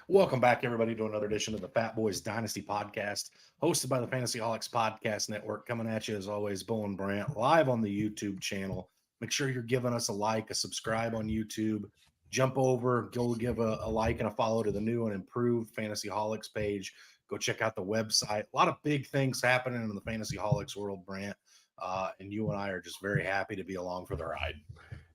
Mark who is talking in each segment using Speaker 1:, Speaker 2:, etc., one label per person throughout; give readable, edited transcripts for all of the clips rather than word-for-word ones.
Speaker 1: Welcome back, everybody, to another edition of the Fatboyz Dynasty Podcast, hosted by the Fantasyholics Podcast Network. Coming at you, as always, Bo and Brant, live on the YouTube channel. Make sure you're giving us a like, a subscribe on YouTube. Jump over, go give a like and a follow to the new and improved Fantasyholics page. Go check out the website. A lot of big things happening in the Fantasyholics world, Brant. And you and I are just very happy to be along for the ride.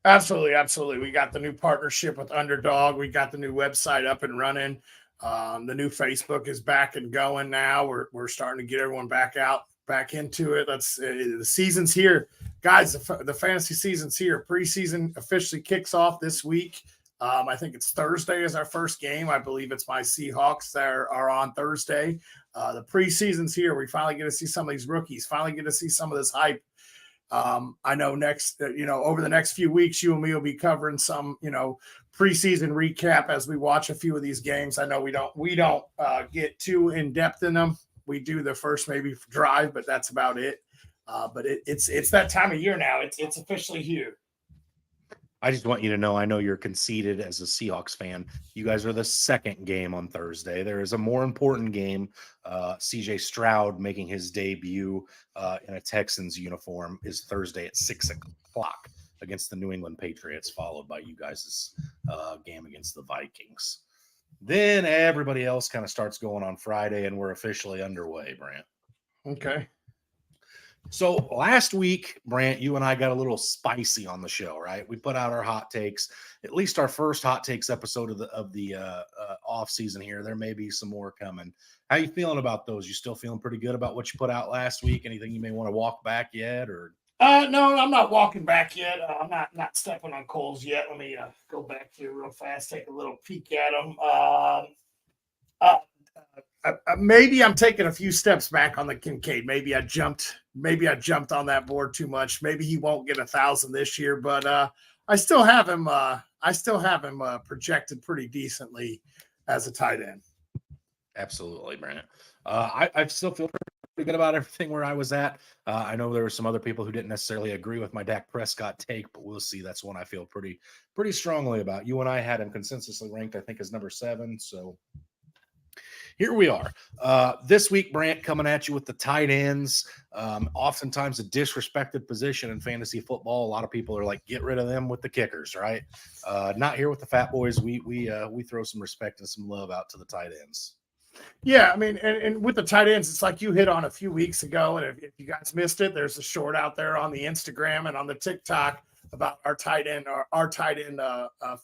Speaker 2: Absolutely, absolutely. We got the new partnership with Underdog. We got the new website up and running. The new Facebook is back and going now. We're starting to get everyone back into it. The season's here, guys. The fantasy season's here. Preseason officially kicks off this week. I think it's Thursday is our first game. I believe it's my Seahawks that are on Thursday. The preseason's here. We finally get to see some of these rookies. Finally get to see some of this hype. I know over the next few weeks, you and me will be covering some, preseason recap as we watch a few of these games. I know we don't get too in depth in them. We do the first maybe drive, but that's about it. But it's that time of year now. It's officially here.
Speaker 1: I just want you to know, I know you're conceited as a Seahawks fan. You guys are the second game on Thursday. There is a more important game. CJ Stroud making his debut in a Texans uniform is Thursday at 6 o'clock against the New England Patriots, followed by you guys' game against the Vikings. Then everybody else kind of starts going on Friday, and we're officially underway, Brant.
Speaker 2: Okay.
Speaker 1: So last week, Brant, you and I got a little spicy on the show, right? We put out our hot takes, at least our first hot takes episode of the off season here. There may be some more coming. How you feeling about those? You still feeling pretty good about what you put out last week? Anything you may want to walk back yet, or?
Speaker 2: No, I'm not walking back yet. I'm not stepping on coals yet. Let me go back here real fast, take a little peek at them. Maybe I'm taking a few steps back on the Kincaid. Maybe I jumped on that board too much. Maybe he won't get 1,000 this year, but I still have him. Projected pretty decently as a tight end.
Speaker 1: Absolutely, Brant. I still feel pretty good about everything where I was at. I know there were some other people who didn't necessarily agree with my Dak Prescott take, but we'll see. That's one I feel pretty strongly about. You and I had him consensusly ranked, I think, as number 7. So here we are. This week, Brant, coming at you with the tight ends. Oftentimes a disrespected position in fantasy football. A lot of people are like, get rid of them with the kickers, right? Not here with the Fatboyz. We throw some respect and some love out to the tight ends.
Speaker 2: Yeah, I mean, and with the tight ends, it's like you hit on a few weeks ago, and if you guys missed it, there's a short out there on the Instagram and on the TikTok about our tight end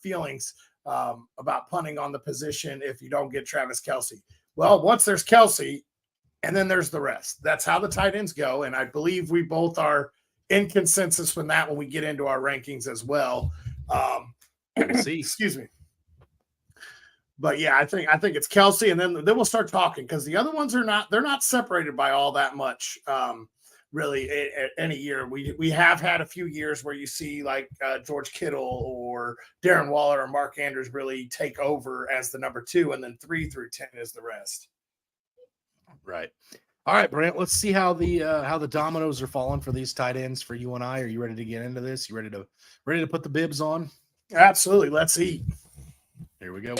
Speaker 2: feelings about punting on the position if you don't get Travis Kelce. Well, once there's Kelce, and then there's the rest. That's how the tight ends go, and I believe we both are in consensus when we get into our rankings as well.
Speaker 1: We'll see.
Speaker 2: Excuse me. But yeah, I think it's Kelce, and then we'll start talking because the other ones they're not separated by all that much. Really, any year we have had a few years where you see like George Kittle or Darren Waller or Mark Andrews really take over as the number 2, and then 3 through 10 is the rest.
Speaker 1: Right. All right, Brant. Let's see how the dominoes are falling for these tight ends for you and I. Are you ready to get into this? You ready to put the bibs on?
Speaker 2: Absolutely. Let's eat.
Speaker 1: Here we go.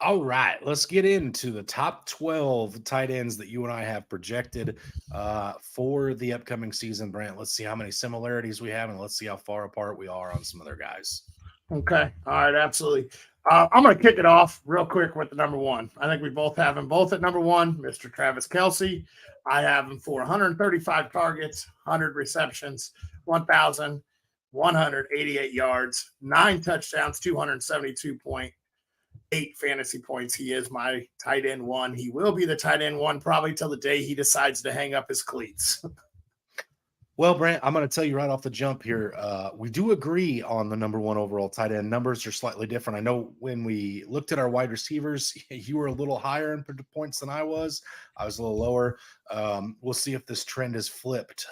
Speaker 1: All right, let's get into the top 12 tight ends that you and I have projected for the upcoming season, Brant. Let's see how many similarities we have, and let's see how far apart we are on some other guys.
Speaker 2: Okay. All right. Absolutely. I'm going to kick it off real quick with the number one. I think we both have him both at number one, Mr. Travis Kelsey. I have him for 135 targets, 100 receptions, 1,188 yards, 9 touchdowns, 272.8 fantasy points. He is my tight end one. He will be the tight end one probably till the day he decides to hang up his cleats.
Speaker 1: Well, Brant, I'm going to tell you right off the jump here. We do agree on the number one overall tight end. Numbers are slightly different. I know when we looked at our wide receivers, you were a little higher in points than I was. I was a little lower. We'll see if this trend is flipped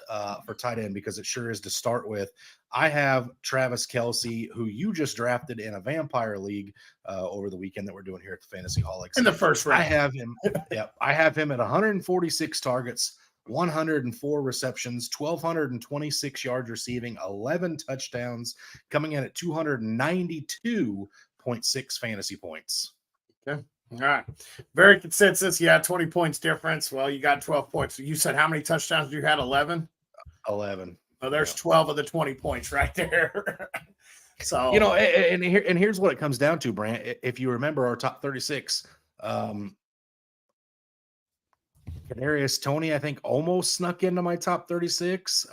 Speaker 1: for tight end because it sure is to start with. I have Travis Kelsey, who you just drafted in a vampire league over the weekend that we're doing here at the Fantasy Holics.
Speaker 2: In the first round.
Speaker 1: I have him. Yeah, I have him at 146 targets. 104 receptions, 1,226 yards receiving, 11 touchdowns, coming in at 292.6 fantasy points.
Speaker 2: Okay. All right. Very consensus. Yeah, 20 points difference. Well, you got 12 points. You said how many touchdowns you had? 11?
Speaker 1: 11.
Speaker 2: Oh, there's 12 of the 20 points right there. So,
Speaker 1: and here's what it comes down to, Brant. If you remember our top 36, Kadarius Toney, I think, almost snuck into my top 36.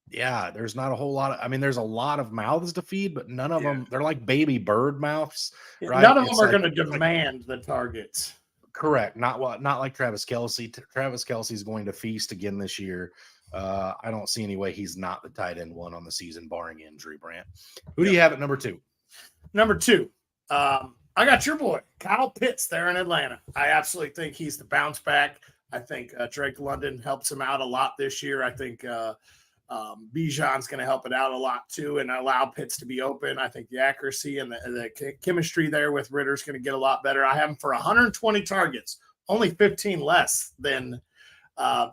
Speaker 1: Yeah, there's not a whole lot of, there's a lot of mouths to feed, but none of them, they're like baby bird mouths, right?
Speaker 2: None of them are going to demand the targets.
Speaker 1: Correct. Not like Travis Kelsey. Travis Kelsey is going to feast again this year. I don't see any way he's not the tight end one on the season, barring injury, Brant. Who do you have at number two?
Speaker 2: Number two, I got your boy, Kyle Pitts there in Atlanta. I absolutely think he's the bounce back. I think Drake London helps him out a lot this year. I think Bijan's going to help it out a lot too and allow Pitts to be open. I think the accuracy and the chemistry there with Ritter is going to get a lot better. I have him for 120 targets, only 15 less than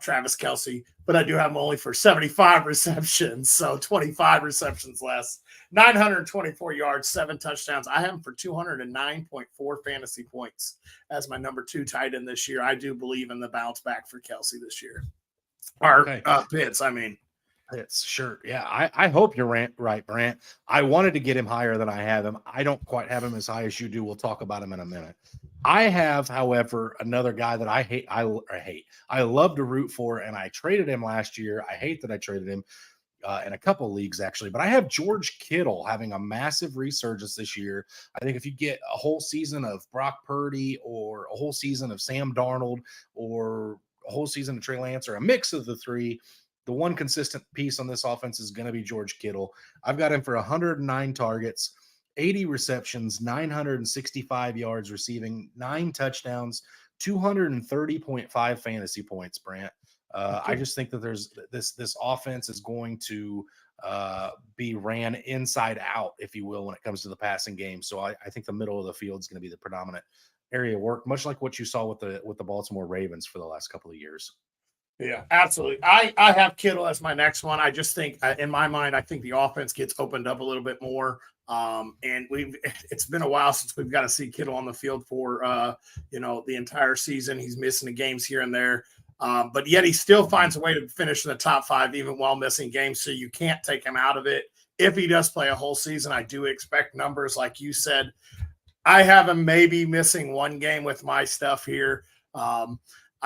Speaker 2: Travis Kelsey, but I do have him only for 75 receptions, so 25 receptions less, 924 yards, 7 touchdowns. I have him for 209.4 fantasy points as my number two tight end this year. I do believe in the bounce back for Kelsey this year. Or Pitts,
Speaker 1: Pitts, sure. Yeah, I hope you're right, Brant. I wanted to get him higher than I have him. I don't quite have him as high as you do. We'll talk about him in a minute. I have, however, another guy that I hate. I love to root for, and I traded him last year. I hate that I traded him in a couple of leagues, actually. But I have George Kittle having a massive resurgence this year. I think if you get a whole season of Brock Purdy or a whole season of Sam Darnold or a whole season of Trey Lance or a mix of the three, the one consistent piece on this offense is going to be George Kittle. I've got him for 109 targets, 80 receptions, 965 yards receiving, 9 touchdowns, 230.5 fantasy points, Brant. I just think that there's this offense is going to be ran inside out, if you will, when it comes to the passing game. So I think the middle of the field is going to be the predominant area of work, much like what you saw with the Baltimore Ravens for the last couple of years.
Speaker 2: Yeah, absolutely. I have Kittle as my next one. I just think, in my mind, I think the offense gets opened up a little bit more. And it's been a while since we've got to see Kittle on the field for, the entire season. He's missing the games here and there. But yet he still finds a way to finish in the top 5, even while missing games. So you can't take him out of it. If he does play a whole season, I do expect numbers like you said. I have him maybe missing one game with my stuff here.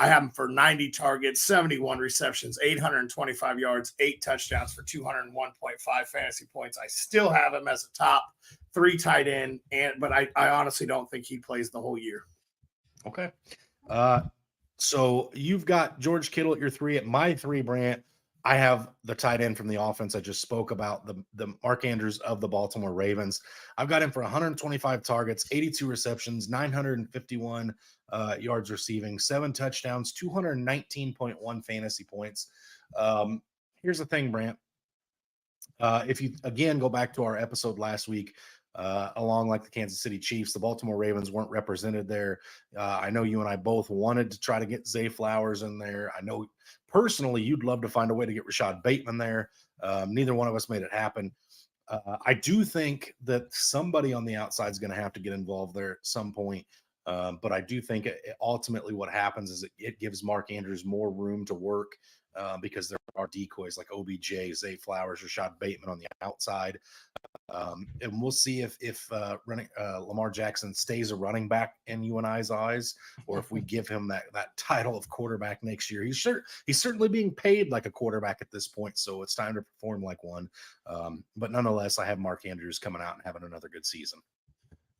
Speaker 2: I have him for 90 targets, 71 receptions, 825 yards, 8 touchdowns for 201.5 fantasy points. I still have him as a top 3 tight end, but I honestly don't think he plays the whole year.
Speaker 1: Okay. So you've got George Kittle at your 3. At my 3, Brant, I have the tight end from the offense I just spoke about, the Mark Andrews of the Baltimore Ravens. I've got him for 125 targets, 82 receptions, 951 yards receiving, 7 touchdowns, 219.1 fantasy points. Here's the thing, Brant. If you, again, go back to our episode last week, along like the Kansas City Chiefs, the Baltimore Ravens weren't represented there. I know you and I both wanted to try to get Zay Flowers in there. I know personally you'd love to find a way to get Rashad Bateman there. Neither one of us made it happen. I do think that somebody on the outside is going to have to get involved there at some point. But I do think ultimately what happens is it gives Mark Andrews more room to work because there are decoys like OBJ, Zay Flowers, Rashad Bateman on the outside. And we'll see if Lamar Jackson stays a running back in you and I's eyes, or if we give him that title of quarterback next year. He's certainly being paid like a quarterback at this point, so it's time to perform like one. But nonetheless, I have Mark Andrews coming out and having another good season.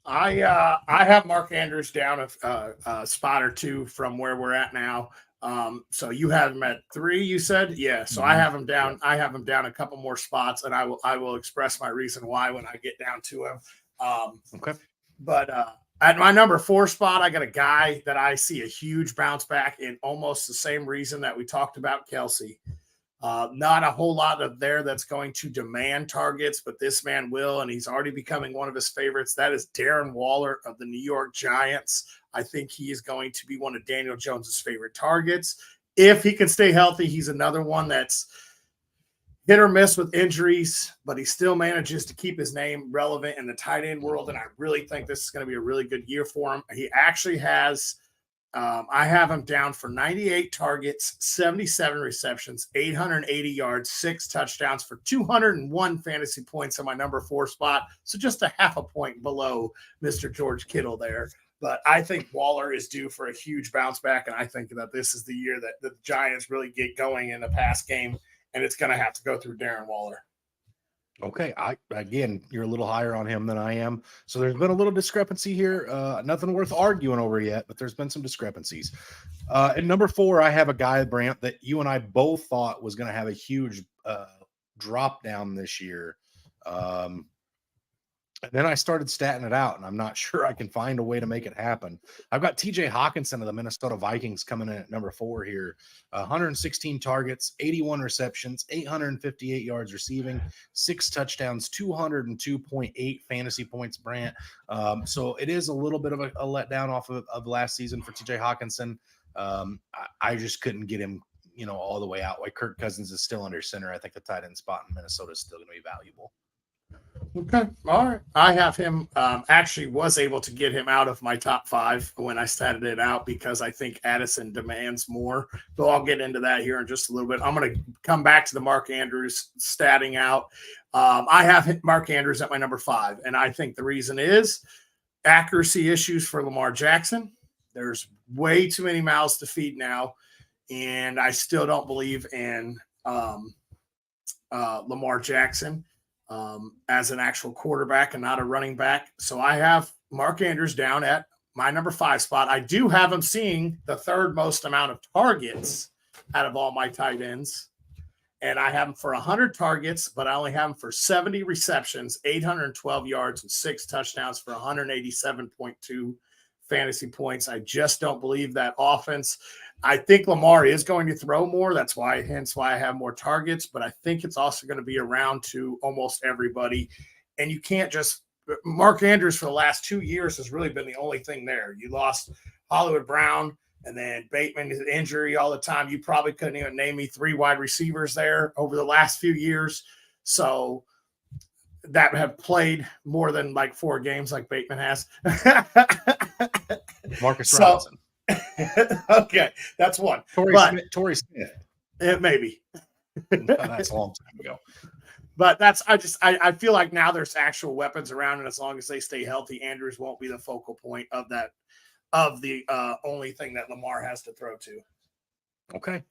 Speaker 2: I have Mark Andrews down a spot or two from where we're at now. So you have him at 3, you said? Yeah. So I have him down. Yeah. I have him down a couple more spots, and I will express my reason why when I get down to him.
Speaker 1: Okay.
Speaker 2: But at my number 4 spot, I got a guy that I see a huge bounce back in almost the same reason that we talked about Kelsey. Not a whole lot of there that's going to demand targets, but this man will, and he's already becoming one of his favorites. That is Darren Waller of the New York Giants. I think he is going to be one of Daniel Jones's favorite targets. If he can stay healthy, he's another one that's hit or miss with injuries, but he still manages to keep his name relevant in the tight end world, and I really think this is going to be a really good year for him. He actually has I have him down for 98 targets, 77 receptions, 880 yards, 6 touchdowns for 201 fantasy points on my number 4 spot. So just a half a point below Mr. George Kittle there. But I think Waller is due for a huge bounce back, and I think that this is the year that the Giants really get going in the pass game, and it's going to have to go through Darren Waller.
Speaker 1: Okay. Again, you're a little higher on him than I am. So there's been a little discrepancy here. Nothing worth arguing over yet, but there's been some discrepancies. At number 4, I have a guy, Brant, that you and I both thought was going to have a huge drop down this year. And then I started statting it out, and I'm not sure I can find a way to make it happen. I've got TJ Hawkinson of the Minnesota Vikings coming in at number 4 here. 116 targets, 81 receptions, 858 yards receiving, 6 touchdowns, 202.8 fantasy points, Brant. So it is a little bit of a letdown off of last season for TJ Hawkinson. I just couldn't get him, all the way out. Like Kirk Cousins is still under center. I think the tight end spot in Minnesota is still going to be valuable.
Speaker 2: Okay. All right. I have him actually was able to get him out of my top 5 when I started it out because I think Addison demands more. So I'll get into that here in just a little bit. I'm going to come back to the Mark Andrews statting out. I have Mark Andrews at my number 5, and I think the reason is accuracy issues for Lamar Jackson. There's way too many mouths to feed now, and I still don't believe in Lamar Jackson as an actual quarterback and not a running back. So I have Mark Andrews down at my number 5 spot. I do have him seeing the 3rd most amount of targets out of all my tight ends. And I have him for 100 targets, but I only have him for 70 receptions, 812 yards, and 6 touchdowns for 187.2 fantasy points. I just don't believe that offense. I think Lamar is going to throw more. Hence why I have more targets, but I think it's also going to be around to almost everybody. And you can't just Mark Andrews for the last 2 years has really been the only thing there. You lost Hollywood Brown and then Bateman is injury all the time. You probably couldn't even name me 3 wide receivers there over the last few years. So that have played more than like 4 games like Bateman has.
Speaker 1: Marcus Robinson.
Speaker 2: Okay, that's one.
Speaker 1: Torrey Smith.
Speaker 2: It may be.
Speaker 1: That's a long time ago.
Speaker 2: But I feel like now there's actual weapons around, and as long as they stay healthy, Andrews won't be the focal point of the only thing that Lamar has to throw to.
Speaker 1: Okay.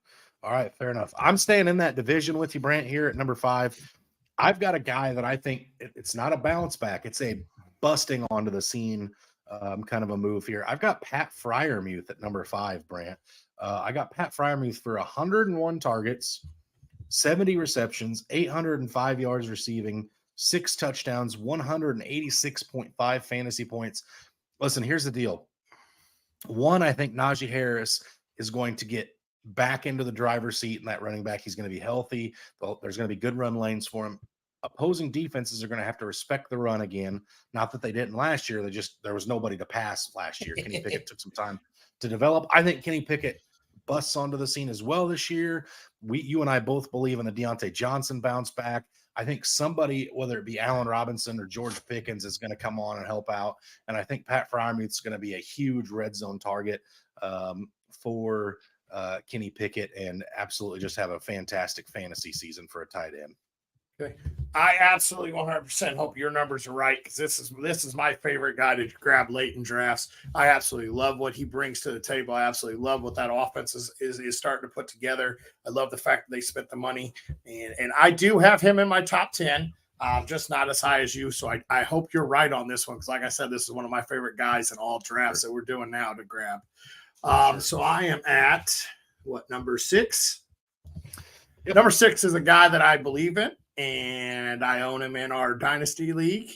Speaker 1: All right, fair enough. I'm staying in that division with you, Brant, here at number 5. I've got a guy that I think it's not a bounce back. It's a busting onto the scene kind of a move here. I've got Pat Freiermuth at number 5, Brant. I got Pat Freiermuth for 101 targets, 70 receptions, 805 yards receiving, 6 touchdowns, 186.5 fantasy points. Listen, here's the deal. One, I think Najee Harris is going to get back into the driver's seat in that running back. He's going to be healthy. There's going to be good run lanes for him. Opposing defenses are going to have to respect the run again. Not that they didn't last year. There was nobody to pass last year. Kenny Pickett took some time to develop. I think Kenny Pickett busts onto the scene as well this year. You and I both believe in a Deontay Johnson bounce back. I think somebody, whether it be Allen Robinson or George Pickens, is going to come on and help out. And I think Pat Freiermuth is going to be a huge red zone target for Kenny Pickett and absolutely just have a fantastic fantasy season for a tight end.
Speaker 2: Okay. I absolutely 100% hope your numbers are right, because this is my favorite guy to grab late in drafts. I absolutely love what he brings to the table. I absolutely love what that offense is starting to put together. I love the fact that they spent the money, and I do have him in my top 10. Just not as high as you. So I hope you're right on this one, because like I said, this is one of my favorite guys in all drafts that we're doing now to grab. So I am at what, number 6?
Speaker 1: Yep.
Speaker 2: Number 6 is a guy that I believe in, and I own him in our dynasty league.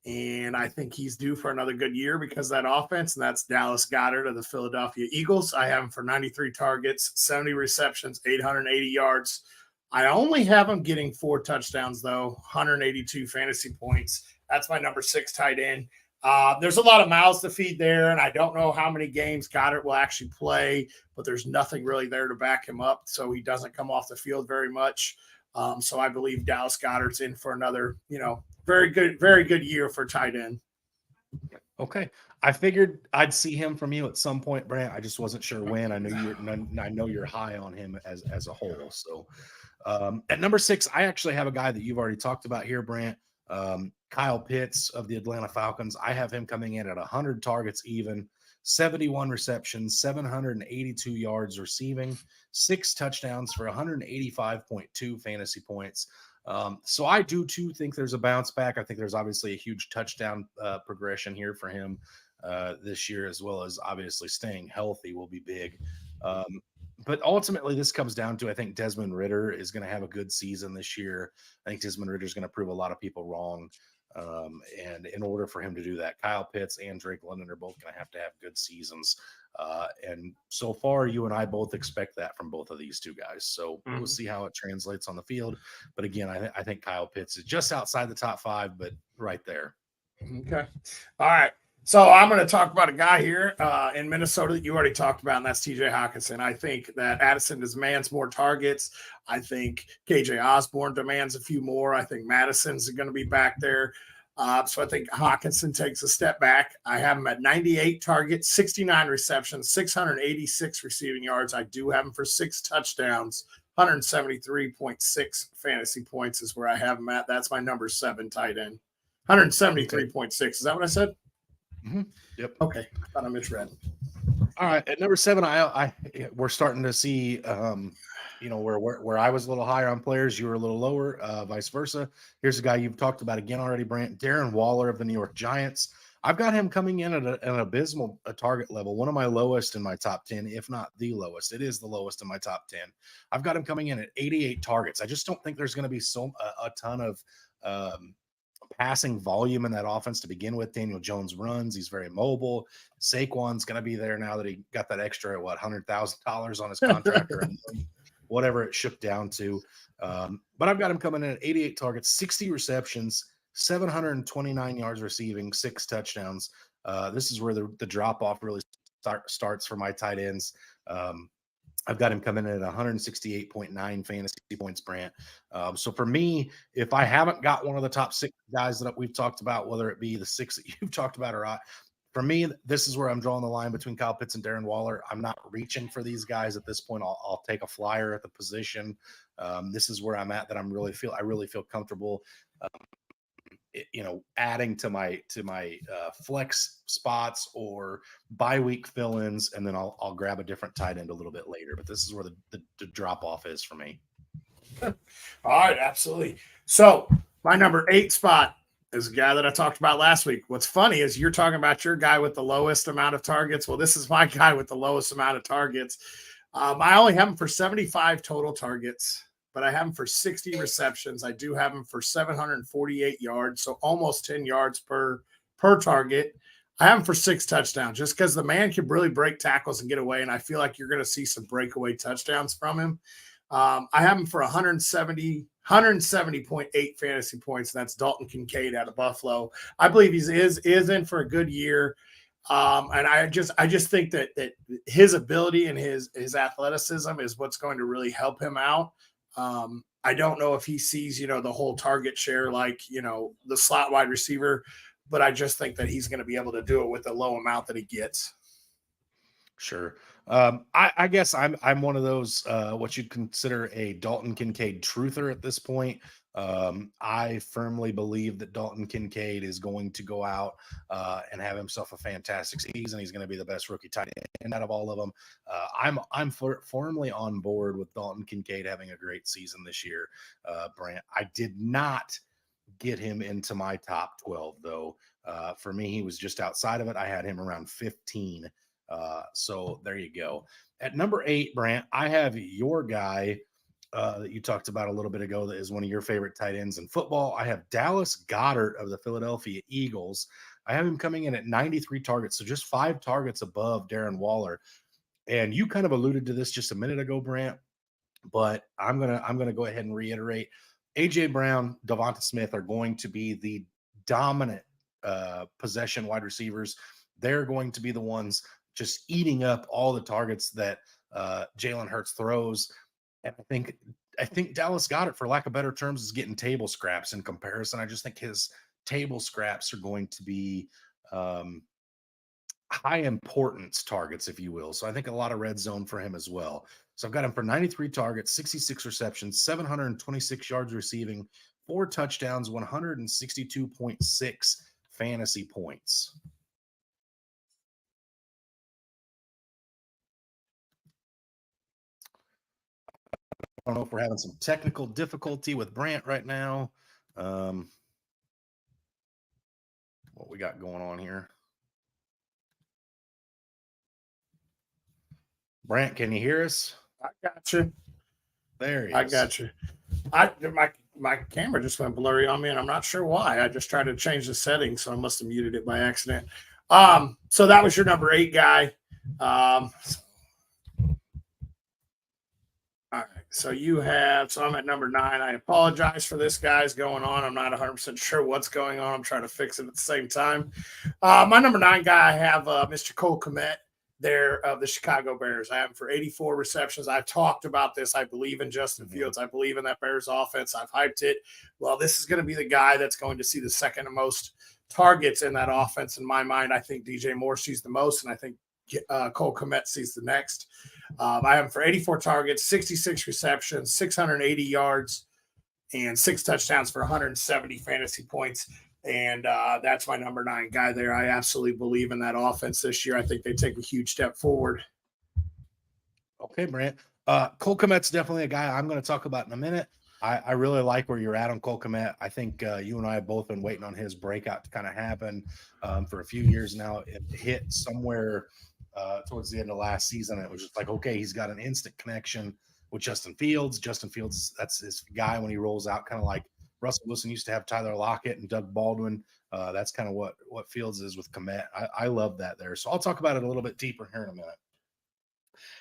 Speaker 2: And I think he's due for another good year because of that offense, and that's Dallas Goedert of the Philadelphia Eagles. I have him for 93 targets, 70 receptions, 880 yards. I only have him getting 4 touchdowns, though, 182 fantasy points. That's my number 6 tight end. There's a lot of mouths to feed there, and I don't know how many games Goddard will actually play, but there's nothing really there to back him up, so he doesn't come off the field very much. So I believe Dallas Goedert's in for another, very good year for tight end.
Speaker 1: Okay. I figured I'd see him from you at some point, Brant. I just wasn't sure when. I know you're high on him as a whole. So at number 6, I actually have a guy that you've already talked about here, Brant. Kyle Pitts of the Atlanta Falcons. I have him coming in at 100 targets even, 71 receptions, 782 yards receiving, 6 touchdowns for 185.2 fantasy points. So I do too think there's a bounce back. I think there's obviously a huge touchdown progression here for him this year, as well as obviously staying healthy will be big. But ultimately, this comes down to, I think Desmond Ridder is going to have a good season this year. I think Desmond Ridder is going to prove a lot of people wrong. And in order for him to do that, Kyle Pitts and Drake London are both going to have good seasons. And so far, you and I both expect that from both of these two guys. So we'll see how it translates on the field. But again, I think Kyle Pitts is just outside the top 5, but right there.
Speaker 2: Okay. All right. So I'm going to talk about a guy here in Minnesota that you already talked about, and that's TJ Hawkinson. I think that Addison demands more targets. I think KJ Osborne demands a few more. I think Madison's going to be back there. So I think Hawkinson takes a step back. I have him at 98 targets, 69 receptions, 686 receiving yards. I do have him for 6 touchdowns, 173.6 fantasy points is where I have him at. That's my number 7 tight end. 173.6. Is that what I said?
Speaker 1: Mm-hmm. Yep.
Speaker 2: Okay. I thought I misread.
Speaker 1: All right. At number 7, we're starting to see, where I was a little higher on players, you were a little lower, vice versa. Here's a guy you've talked about again already, Brant, Darren Waller of the New York Giants. I've got him coming in at an abysmal target level, one of my lowest in my top 10, if not the lowest. It is the lowest in my top 10. I've got him coming in at 88 targets. I just don't think there's going to be a ton of passing volume in that offense to begin with. Daniel Jones runs. He's very mobile. Saquon's going to be there now that he got that extra, $100,000 on his contract or whatever it shook down to. But I've got him coming in at 88 targets, 60 receptions, 729 yards receiving, 6 touchdowns. This is where the drop-off really starts for my tight ends. I've got him coming in at 168.9 fantasy points, Brant. So for me, if I haven't got one of the top 6 guys that we've talked about, whether it be the 6 that you've talked about or not, for me, this is where I'm drawing the line between Kyle Pitts and Darren Waller. I'm not reaching for these guys at this point. I'll take a flyer at the position. This is where I'm at that I really feel comfortable. Adding to my flex spots or bye week fill-ins, and then I'll grab a different tight end a little bit later. But this is where the drop off is for me.
Speaker 2: All right, absolutely. So my number 8 spot is a guy that I talked about last week. What's funny is you're talking about your guy with the lowest amount of targets. Well, this is my guy with the lowest amount of targets. I only have him for 75 total targets, but I have him for 60 receptions. I do have him for 748 yards, so almost 10 yards per target. I have him for 6 touchdowns just because the man can really break tackles and get away, and I feel like you're going to see some breakaway touchdowns from him. I have him for 170.8 fantasy points, and that's Dalton Kincaid out of Buffalo. I believe he is in for a good year. And I just think that his ability and his athleticism is what's going to really help him out. I don't know if he sees, the whole target share like, the slot wide receiver, but I just think that he's going to be able to do it with the low amount that he gets.
Speaker 1: Sure. I guess I'm one of those what you'd consider a Dalton Kincaid truther at this point. I firmly believe that Dalton Kincaid is going to go out and have himself a fantastic season. He's going to be the best rookie tight end out of all of them. Firmly on board with Dalton Kincaid having a great season this year. Brant, I did not get him into my top 12 though. For me, he was just outside of it. I had him around 15. So there you go. At number 8, Brant, I have your guy that you talked about a little bit ago that is one of your favorite tight ends in football. I have Dallas Goedert of the Philadelphia Eagles. I have him coming in at 93 targets, so just 5 targets above Darren Waller. And you kind of alluded to this just a minute ago, Brant, but I'm gonna go ahead and reiterate. AJ Brown, Devonta Smith are going to be the dominant possession wide receivers. They're going to be the ones just eating up all the targets that Jalen Hurts throws. And I think Dallas Goedert, for lack of better terms, is getting table scraps in comparison. I just think his table scraps are going to be high importance targets, if you will. So I think a lot of red zone for him as well. So I've got him for 93 targets, 66 receptions, 726 yards receiving, 4 touchdowns, 162.6 fantasy points. I don't know if we're having some technical difficulty with Brant right now. What we got going on here? Brant, can you hear us?
Speaker 2: I got you.
Speaker 1: There he is.
Speaker 2: I got you. My camera just went blurry on me, and I'm not sure why. I just tried to change the settings, so I must have muted it by accident. So that was your number 8 guy. All right. So I'm at number 9. I apologize for this guy's going on. I'm not 100% sure what's going on. I'm trying to fix it at the same time. My number 9 guy, I have Mr. Cole Kmet there of the Chicago Bears. I have him for 84 receptions. I've talked about this. I believe in Justin Fields. I believe in that Bears offense. I've hyped it. Well, this is going to be the guy that's going to see the second most targets in that offense. In my mind, I think DJ Moore sees the most, and I think Cole Kmet sees the next. I have him for 84 targets, 66 receptions, 680 yards, and 6 touchdowns for 170 fantasy points. And that's my number 9 guy there. I absolutely believe in that offense this year. I think they take a huge step forward.
Speaker 1: Okay, Brant. Cole Kmet's definitely a guy I'm going to talk about in a minute. I really like where you're at on Cole Kmet. I think you and I have both been waiting on his breakout to kind of happen for a few years now. It hit somewhere towards the end of last season. It was just like, okay, he's got an instant connection with Justin Fields. Justin Fields, that's his guy when he rolls out, kind of like Russell Wilson used to have Tyler Lockett and Doug Baldwin. That's kind of what Fields is with Kmet. I love that there. So I'll talk about it a little bit deeper here in a minute.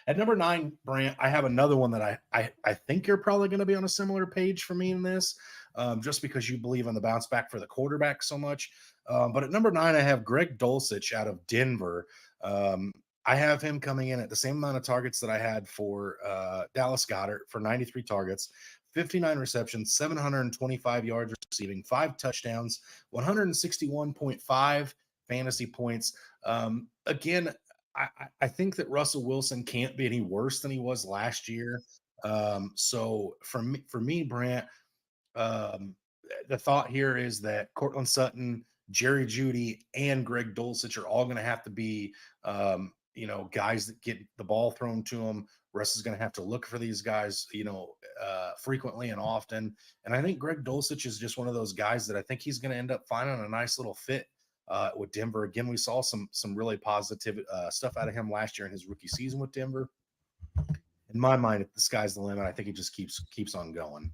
Speaker 1: At number 9, Brant, I have another one that I think you're probably going to be on a similar page for me in this, just because you believe in the bounce back for the quarterback so much. But at number 9, I have Greg Dulcich out of Denver. I have him coming in at the same amount of targets that I had for Dallas Goedert for 93 targets, 59 receptions, 725 yards receiving, 5 touchdowns, 161.5 fantasy points. Again, I think that Russell Wilson can't be any worse than he was last year. So for me, Brant, the thought here is that Cortland Sutton, Jerry Jeudy, and Greg Dulcich are all going to have to be, guys that get the ball thrown to them. Russ is going to have to look for these guys, frequently and often. And I think Greg Dulcich is just one of those guys that I think he's going to end up finding a nice little fit with Denver. Again, we saw some really positive stuff out of him last year in his rookie season with Denver. In my mind, if the sky's the limit, I think he just keeps on going.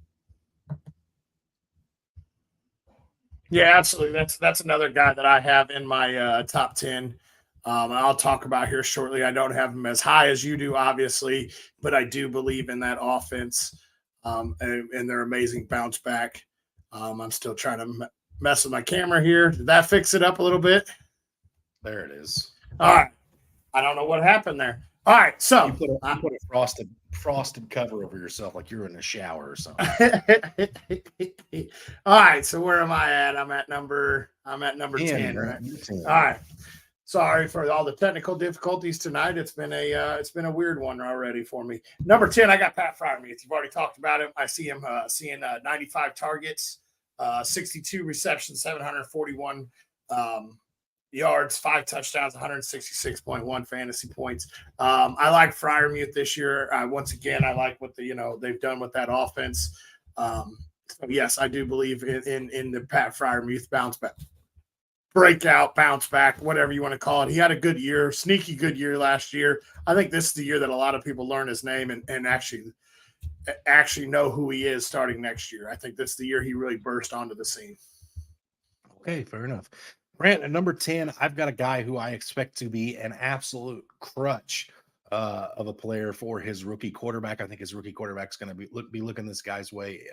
Speaker 2: Yeah, absolutely. That's another guy that I have in my top 10. I'll talk about here shortly. I don't have him as high as you do, obviously, but I do believe in that offense and their amazing bounce back. I'm still trying to mess with my camera here. Did that fix it up a little bit?
Speaker 1: There it is.
Speaker 2: All right. I don't know what happened there. All right. So
Speaker 1: you put a frosted cover over yourself like you're in a shower or something.
Speaker 2: All right. So where am I at? I'm at number 10, right? 10. All right. Sorry for all the technical difficulties tonight. It's been a weird one already for me. Number 10, I got Pat Fryermuth. You've already talked about him. I see him seeing 95 targets, 62 receptions, 741 yards, 5 touchdowns, 166.1 fantasy points. I like Fryermuth this year. Once again, I like what they've done with that offense. So yes, I do believe in the Pat Fryermuth bounce back. Breakout, bounce back, whatever you want to call it. He had a good year, sneaky good year last year. I think this is the year that a lot of people learn his name and actually know who he is starting next year. I think this is the year he really burst onto the scene.
Speaker 1: Okay, fair enough. Brant, at number 10, I've got a guy who I expect to be an absolute crutch of a player for his rookie quarterback. I think his rookie quarterback's going to be looking this guy's way,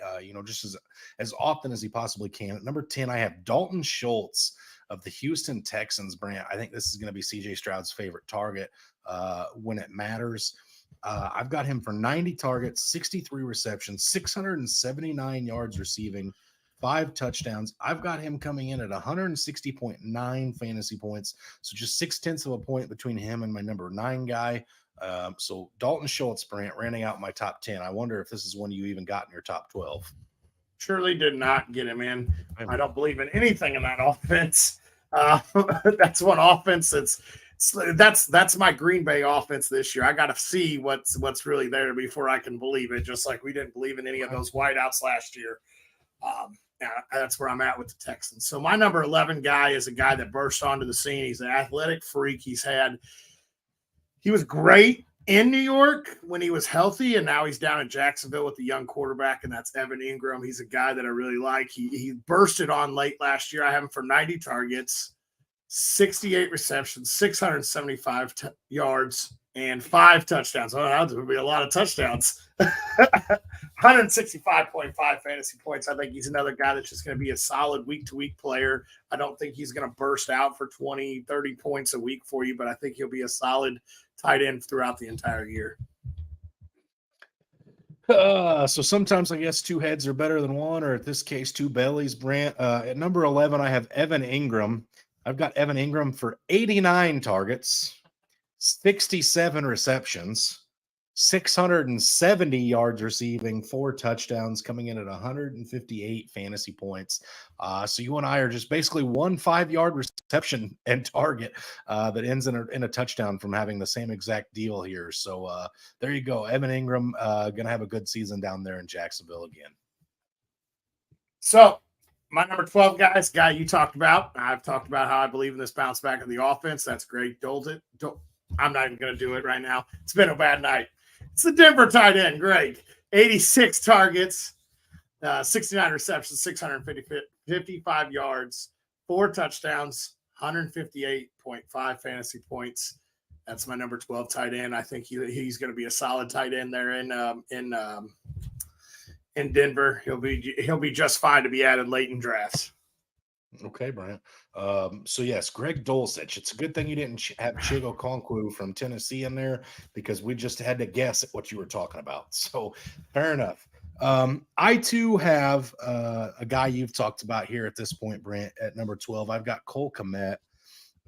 Speaker 1: just as often as he possibly can. At number 10, I have Dalton Schultz of the Houston Texans. Brant, I think this is going to be CJ Stroud's favorite target when it matters. I've got him for 90 targets, 63 receptions, 679 yards receiving, 5 touchdowns. I've got him coming in at 160.9 fantasy points. So just 0.6 of a point between him and my number 9 guy. So Dalton Schultz, Brant, rounding out my top 10. I wonder if this is one you even got in your top 12.
Speaker 2: Surely did not get him in. I don't believe in anything in that offense. That's one offense that's my Green Bay offense this year. I got to see what's really there before I can believe it. Just like we didn't believe in any of those wideouts last year. That's where I'm at with the Texans. So my number 11 guy is a guy that burst onto the scene. He's an athletic freak. He was great in New York when he was healthy, and now he's down in Jacksonville with the young quarterback, and that's Evan Ingram. He's a guy that I really like. He bursted on late last year. I have him for 90 targets, 68 receptions, 675 yards, and 5 touchdowns. Oh, that would be a lot of touchdowns. 165.5 fantasy points. I think he's another guy that's just going to be a solid week-to-week player. I don't think he's going to burst out for 20, 30 points a week for you, but I think he'll be a solid tight end throughout the entire year.
Speaker 1: So sometimes I guess 2 heads are better than one, or in this case, 2 bellies. Brant, at number 11, I have Evan Ingram. I've got Evan Ingram for 89 targets, 67 receptions, 670 yards receiving, 4 touchdowns, coming in at 158 fantasy points. So you and I are just basically 1 5-yard reception and target that ends in a touchdown from having the same exact deal here. So there you go. Evan Ingram going to have a good season down there in Jacksonville again.
Speaker 2: So my number 12 guy you talked about. I've talked about how I believe in this bounce back of the offense. That's great. I'm not even going to do it right now. It's been a bad night. It's the Denver tight end. Great. 86 targets, 69 receptions, 655 yards, 4 touchdowns, 158.5 fantasy points. That's my number 12 tight end. I think he's going to be a solid tight end there in Denver. He'll be just fine to be added late in drafts.
Speaker 1: Okay, Brian. So yes, Greg Dulcich. It's a good thing you didn't have Chigo Okonkwo from Tennessee in there, because we just had to guess at what you were talking about. So fair enough. I too have a guy you've talked about here at this point, Brant, at number 12. I've got Cole Kmet.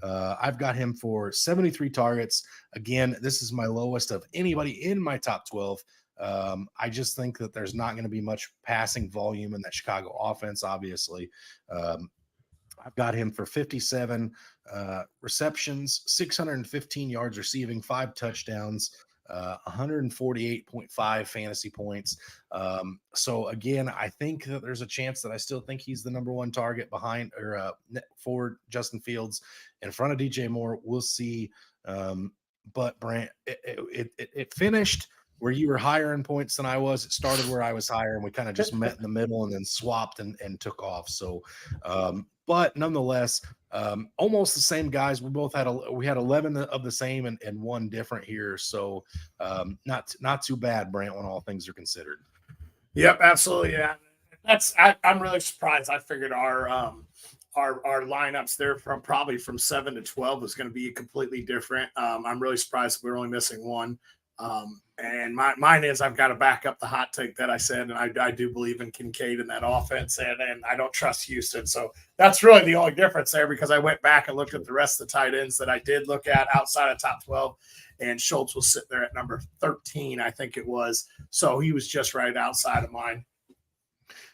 Speaker 1: I've got him for 73 targets. Again, this is my lowest of anybody in my top 12. I just think that there's not going to be much passing volume in that Chicago offense, obviously. I've got him for 57 receptions, 615 yards receiving, 5 touchdowns, 148.5 fantasy points. So again, I think that there's a chance that I still think he's the number 1 target behind or for Justin Fields in front of DJ Moore. We'll see. But Brant, it finished where you were higher in points than I was. It started where I was higher, and we kind of just met in the middle and then swapped and took off. So, but nonetheless, almost the same guys. We both had we had 11 of the same and 1 different here. So, not too bad, Brant, when all things are considered.
Speaker 2: Yep, absolutely. Yeah, I'm really surprised. I figured our lineups there from 7 to 12 was going to be completely different. I'm really surprised we're only missing 1. And mine is I've got to back up the hot take that I said, and I do believe in Kincaid in that offense, and I don't trust Houston. So that's really the only difference there, because I went back and looked at the rest of the tight ends that I did look at outside of top 12, and Schultz was sitting there at number 13, I think it was. So he was just right outside of mine.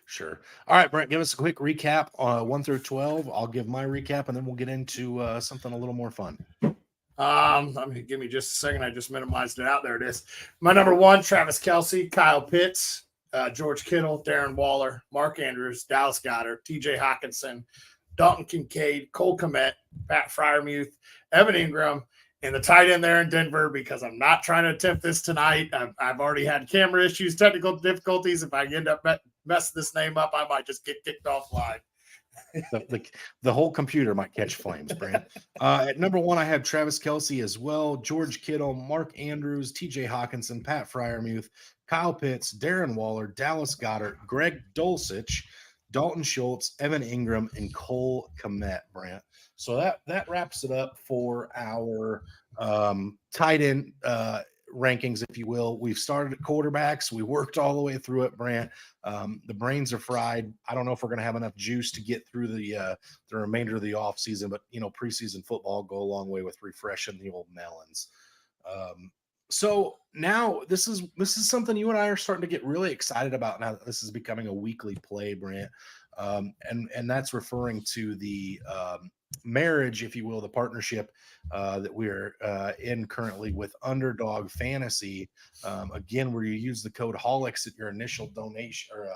Speaker 1: Sure. All right, Brent, give us a quick recap 1 through 12. I'll give my recap, and then we'll get into something a little more fun.
Speaker 2: Give me just a second. I just minimized it out. There it is. My number 1, Travis Kelce, Kyle Pitts, George Kittle, Darren Waller, Mark Andrews, Dallas Goedert, TJ Hawkinson, Dalton Kincaid, Cole Kmet, Pat Fryermuth, Evan Ingram, and the tight end there in Denver, because I'm not trying to attempt this tonight. I've already had camera issues, technical difficulties. If I end up messing this name up, I might just get kicked off live.
Speaker 1: The whole computer might catch flames, Brent. At number 1, I have Travis Kelce as well, George Kittle, Mark Andrews, TJ Hawkinson, Pat Fryermuth, Kyle Pitts, Darren Waller, Dallas Goedert, Greg Dulcich, Dalton Schultz, Evan Ingram, and Cole Kmet, Brent. So that wraps it up for our tight end rankings, if you will. We've started at quarterbacks. We worked all the way through it, Brant. The brains are fried. I don't know if we're going to have enough juice to get through the remainder of the offseason, but, preseason football go a long way with refreshing the old melons. So now this is something you and I are starting to get really excited about now that this is becoming a weekly play, Brant. And that's referring to the marriage, if you will, the partnership that we're in currently with Underdog Fantasy. Again, where you use the code HOLIX at your initial donation or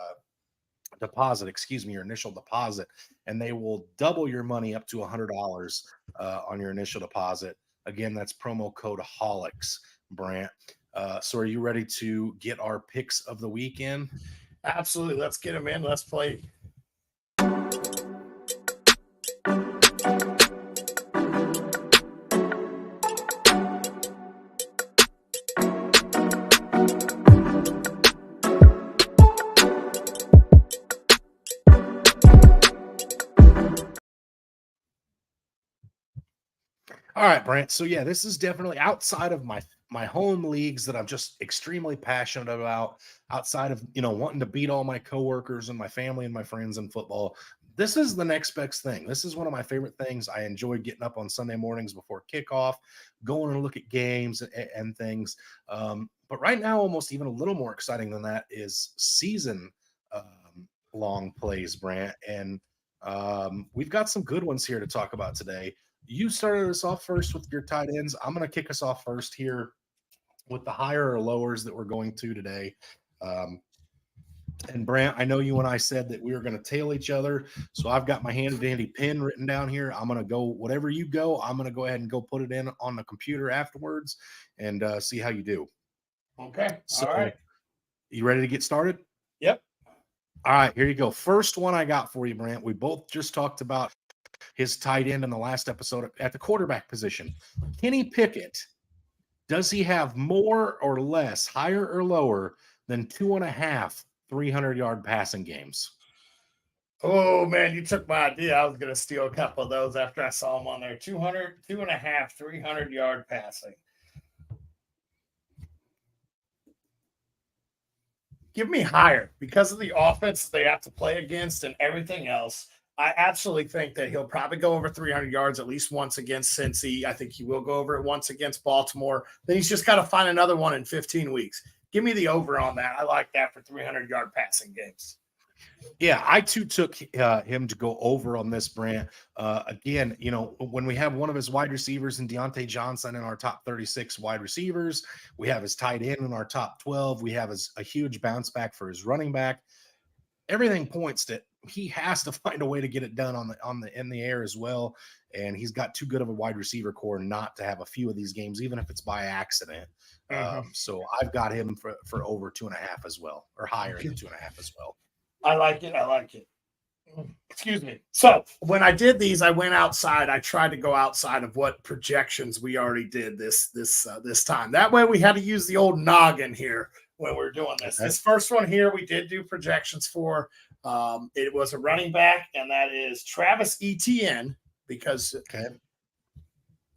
Speaker 1: your initial deposit, and they will double your money up to $100 on your initial deposit. Again, that's promo code HOLIX, Brant. So are you ready to get our picks of the weekend?
Speaker 2: Absolutely. Let's get them in. Let's play.
Speaker 1: All right, Brant. So yeah, this is definitely outside of my home leagues that I'm just extremely passionate about, outside of, wanting to beat all my coworkers and my family and my friends in football. This is the next best thing. This is one of my favorite things. I enjoy getting up on Sunday mornings before kickoff, going and look at games and things. But right now, almost even a little more exciting than that is season long plays, Brant. And we've got some good ones here to talk about today. You started us off first with your tight ends. I'm going to kick us off first here with the higher or lowers that we're going to today. And Brant, I know you and I said that we were going to tail each other. So I've got my handy dandy pen written down here. I'm going to go, whatever you go, I'm going to go ahead and go put it in on the computer afterwards and see how you do.
Speaker 2: Okay.
Speaker 1: So,
Speaker 2: all right.
Speaker 1: You ready to get started?
Speaker 2: Yep.
Speaker 1: All right, here you go. First one I got for you, Brant. We both just talked about his tight end in the last episode at the quarterback position. Kenny Pickett, does he have more or less, higher or lower than 2.5 300-yard passing games?
Speaker 2: Oh, man, you took my idea. I was going to steal a couple of those after I saw them on there. 2.5 300-yard passing. Give me higher because of the offense they have to play against and everything else. I absolutely think that he'll probably go over 300 yards at least once against Cincy. I think he will go over it once against Baltimore. Then he's just got to find another one in 15 weeks. Give me the over on that. I like that for 300-yard passing games.
Speaker 1: Yeah, I too took him to go over on this, Brant. Again, when we have one of his wide receivers in Deontay Johnson in our top 36 wide receivers, we have his tight end in our top 12. We have a huge bounce back for his running back. Everything points to he has to find a way to get it done in the air as well. And he's got too good of a wide receiver core not to have a few of these games, even if it's by accident. So I've got him for over 2.5 as well, or higher than 2.5 as well.
Speaker 2: I like it. Excuse me. So when I did these, I went outside. I tried to go outside of what projections we already did this time. That way we had to use the old noggin here when we're doing this. Okay. This first one here, we did do projections for. It was a running back, and that is Travis Etienne, because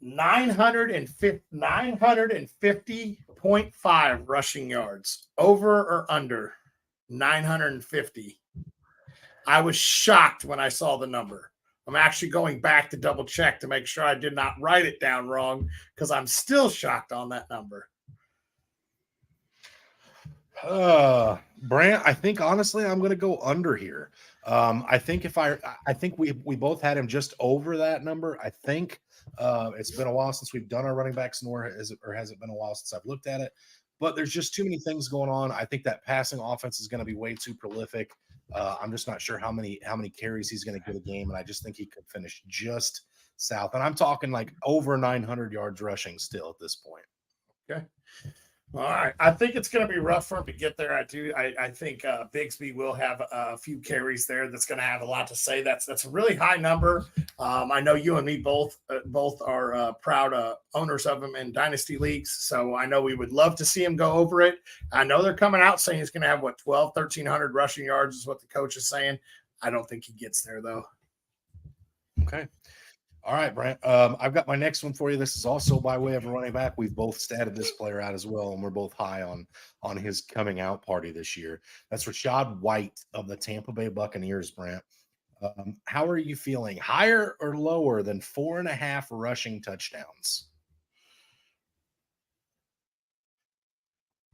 Speaker 2: 950.5 rushing yards. Over or under 950. I was shocked when I saw the number. I'm actually going back to double check to make sure I did not write it down wrong because I'm still shocked on that number.
Speaker 1: Brant, I think honestly I'm going to go under here. I think I think we both had him just over that number. I think it's been a while since we've done our running backs, nor has it been a while since I've looked at it. But there's just too many things going on. I think that passing offense is going to be way too prolific. I'm just not sure how many carries he's going to get a game, and I just think he could finish just south. And I'm talking like over 900 yards rushing still at this point.
Speaker 2: Okay. All right. I think it's going to be rough for him to get there. I think Bigsby will have a few carries there. That's going to have a lot to say. That's a really high number. I know you and me both are proud owners of him in dynasty leagues. So I know we would love to see him go over it. I know they're coming out saying he's going to have 1,300 rushing yards is what the coach is saying. I don't think he gets there though.
Speaker 1: Okay. All right, Brent. I've got my next one for you. This is also by way of a running back. We've both statted this player out as well, and we're both high on his coming out party this year. That's Rachaad White of the Tampa Bay Buccaneers, Brent. How are you feeling? Higher or lower than 4.5 rushing touchdowns?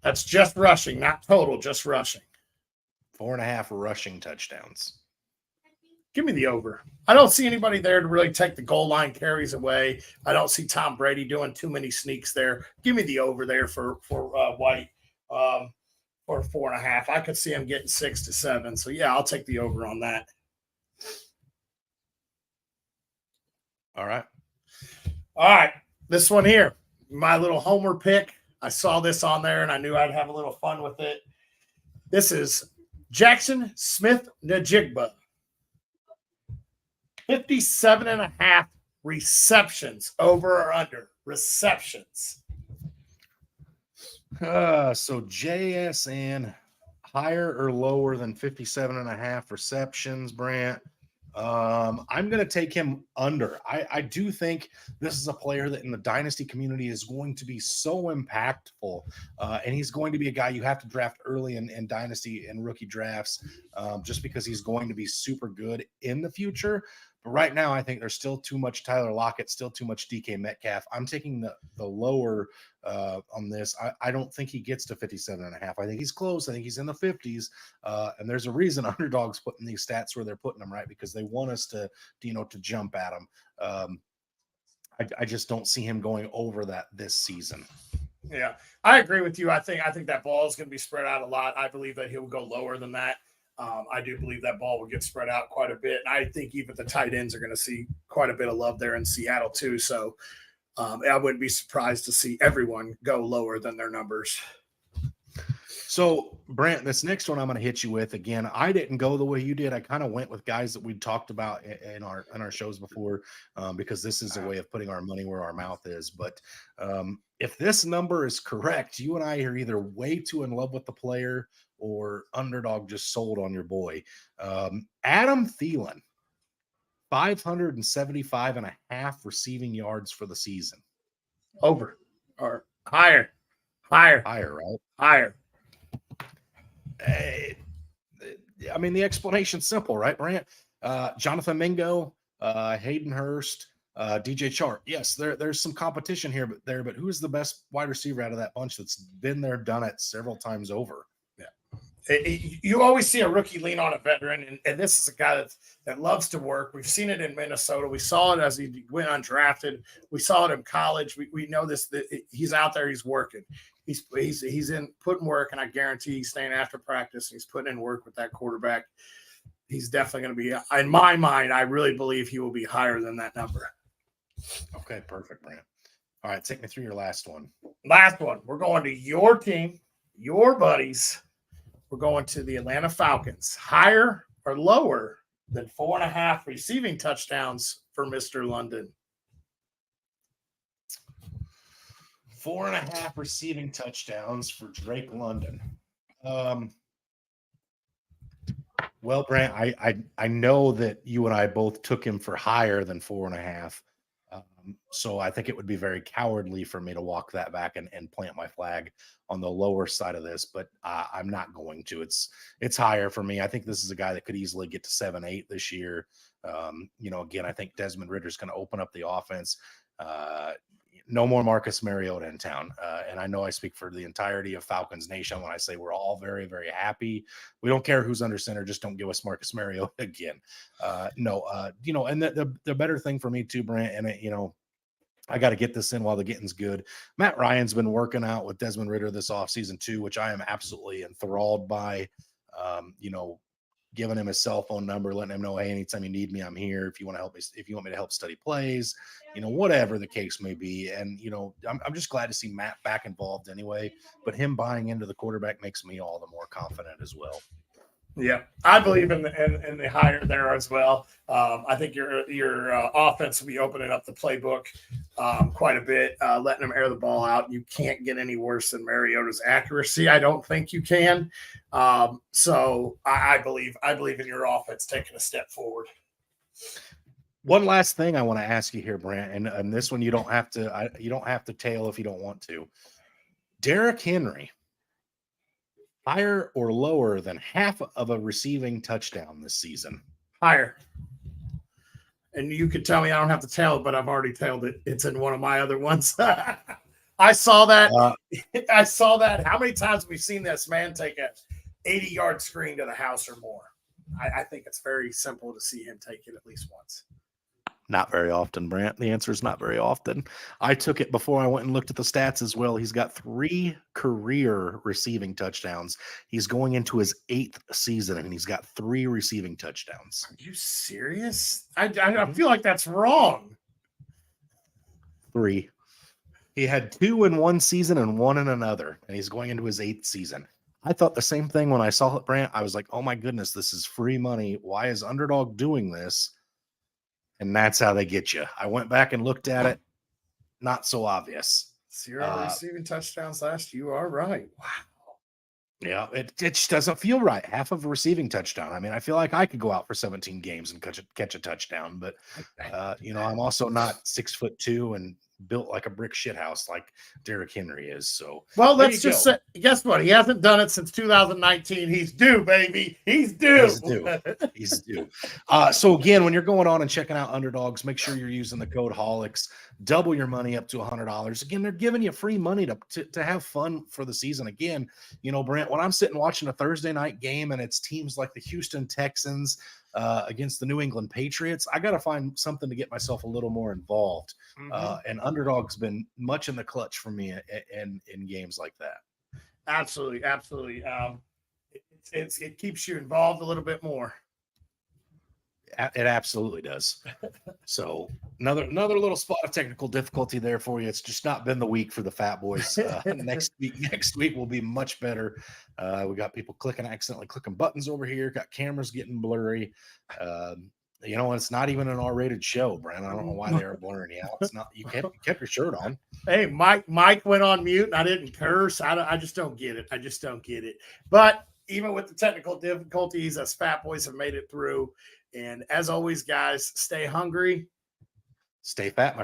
Speaker 2: That's just rushing, not total, just rushing.
Speaker 1: 4.5 rushing touchdowns.
Speaker 2: Give me the over. I don't see anybody there to really take the goal line carries away. I don't see Tom Brady doing too many sneaks there. Give me the over there for White for 4.5. I could see him getting 6 to 7. So, yeah, I'll take the over on that.
Speaker 1: All right.
Speaker 2: All right. This one here, my little homer pick. I saw this on there, and I knew I'd have a little fun with it. This is Jackson Smith-Njigba. 57.5 receptions, over or under receptions.
Speaker 1: So JSN, higher or lower than 57.5 receptions, Brant? I'm going to take him under. I do think this is a player that in the dynasty community is going to be so impactful, and he's going to be a guy you have to draft early in dynasty and rookie drafts, just because he's going to be super good in the future. But right now, I think there's still too much Tyler Lockett, still too much DK Metcalf. I'm taking the lower on this. I don't think he gets to 57.5. I think he's close. I think he's in the 50s. And there's a reason underdogs putting these stats where they're putting them, right? Because they want us to jump at them. I just don't see him going over that this season.
Speaker 2: Yeah, I agree with you. I think that ball is going to be spread out a lot. I believe that he'll go lower than that. I do believe that ball will get spread out quite a bit. And I think even the tight ends are going to see quite a bit of love there in Seattle too. So I wouldn't be surprised to see everyone go lower than their numbers.
Speaker 1: So, Brant, this next one I'm going to hit you with again. I didn't go the way you did. I kind of went with guys that we'd talked about in our shows before, because this is a way of putting our money where our mouth is. But if this number is correct, you and I are either way too in love with the player or underdog just sold on your boy. Adam Thielen, 575.5 receiving yards for the season.
Speaker 2: Over or higher, right? Higher.
Speaker 1: I mean, the explanation's simple, right, Brant? Jonathan Mingo, Hayden Hurst, DJ Chark. Yes, there's some competition here, but who's the best wide receiver out of that bunch that's been there, done it several times over?
Speaker 2: You always see a rookie lean on a veteran, and this is a guy that loves to work. We've seen it in Minnesota. We saw it as he went undrafted. We saw it in college. We know this. That he's out there. He's working. He's in putting work, and I guarantee he's staying after practice. And he's putting in work with that quarterback. He's definitely going to be, in my mind, I really believe he will be higher than that number.
Speaker 1: Okay, perfect, Brant. All right, take me through your last one.
Speaker 2: Last one. We're going to your team, your buddies. We're going to the Atlanta Falcons. Higher or lower than 4.5 receiving touchdowns for Mr. London?
Speaker 1: 4.5 receiving touchdowns for Drake London. Well, Brant, I know that you and I both took him for higher than 4.5. So I think it would be very cowardly for me to walk that back and plant my flag on the lower side of this, but I'm not going to. It's higher for me. I think this is a guy that could easily get to 7-8 this year. Again, I think Desmond Ritter's going to open up the offense. No more Marcus Mariota in town. And I know I speak for the entirety of Falcons Nation when I say we're all very, very happy. We don't care who's under center. Just don't give us Marcus Mariota again. And the better thing for me too, Brant, and I got to get this in while the getting's good. Matt Ryan's been working out with Desmond Ridder this offseason too, which I am absolutely enthralled by. Giving him his cell phone number, letting him know, hey, anytime you need me, I'm here. If you want to help me, if you want me to help study plays, whatever the case may be. And, I'm just glad to see Matt back involved anyway, but him buying into the quarterback makes me all the more confident as well.
Speaker 2: Yeah, I believe in the hire there as well. I think your offense will be opening up the playbook quite a bit, letting them air the ball out. You can't get any worse than Mariota's accuracy. I don't think you can. So I believe in your offense taking a step forward.
Speaker 1: One last thing I want to ask you here, Brant, and this one you don't have to tail if you don't want to. Derrick Henry. Higher or lower than half of a receiving touchdown this season?
Speaker 2: Higher. And you could tell me I don't have to tell it, but I've already tailed it. It's in one of my other ones. I saw that. I saw that. How many times have we seen this man take a 80-yard screen to the house or more? I think it's very simple to see him take it at least once.
Speaker 1: Not very often, Brant. The answer is not very often. I took it before I went and looked at the stats as well. He's got 3 career receiving touchdowns. He's going into his 8th season, and he's got 3 receiving touchdowns.
Speaker 2: Are you serious? I feel like that's wrong.
Speaker 1: 3. He had 2 in one season and 1 in another, and he's going into his 8th season. I thought the same thing when I saw it, Brant. I was like, oh my goodness, this is free money. Why is Underdog doing this? And that's how they get you. I went back and looked at it. Not so obvious.
Speaker 2: 0 receiving touchdowns last. You are right. Wow.
Speaker 1: Yeah, it just doesn't feel right. Half of a receiving touchdown. I mean, I feel like I could go out for 17 games and catch a touchdown, but I'm also not 6'2" and built like a brick shithouse like Derrick Henry is. So,
Speaker 2: well, let's just say, guess what? He hasn't done it since 2019. He's due, baby. He's due.
Speaker 1: He's due. So again, when you're going on and checking out Underdogs, make sure you're using the code Holics. Double your money up to $100. Again, they're giving you free money to have fun for the season. Again, Brent, when I'm sitting watching a Thursday night game and it's teams like the Houston Texans against the New England Patriots, I got to find something to get myself a little more involved. And Underdog's been much in the clutch for me in games like that.
Speaker 2: Absolutely. It keeps you involved a little bit more.
Speaker 1: It absolutely does. So another little spot of technical difficulty there for you. It's just not been the week for the Fatboyz. Next week will be much better. We got people accidentally clicking buttons over here. Got cameras getting blurry. It's not even an R-rated show, Brent. I don't know why they are blurring you out. It's not. You kept your shirt on.
Speaker 2: Hey, Mike went on mute, and I didn't curse. I just don't get it. But even with the technical difficulties, us Fatboyz have made it through. And as always, guys, stay hungry.
Speaker 1: Stay fat, my friend.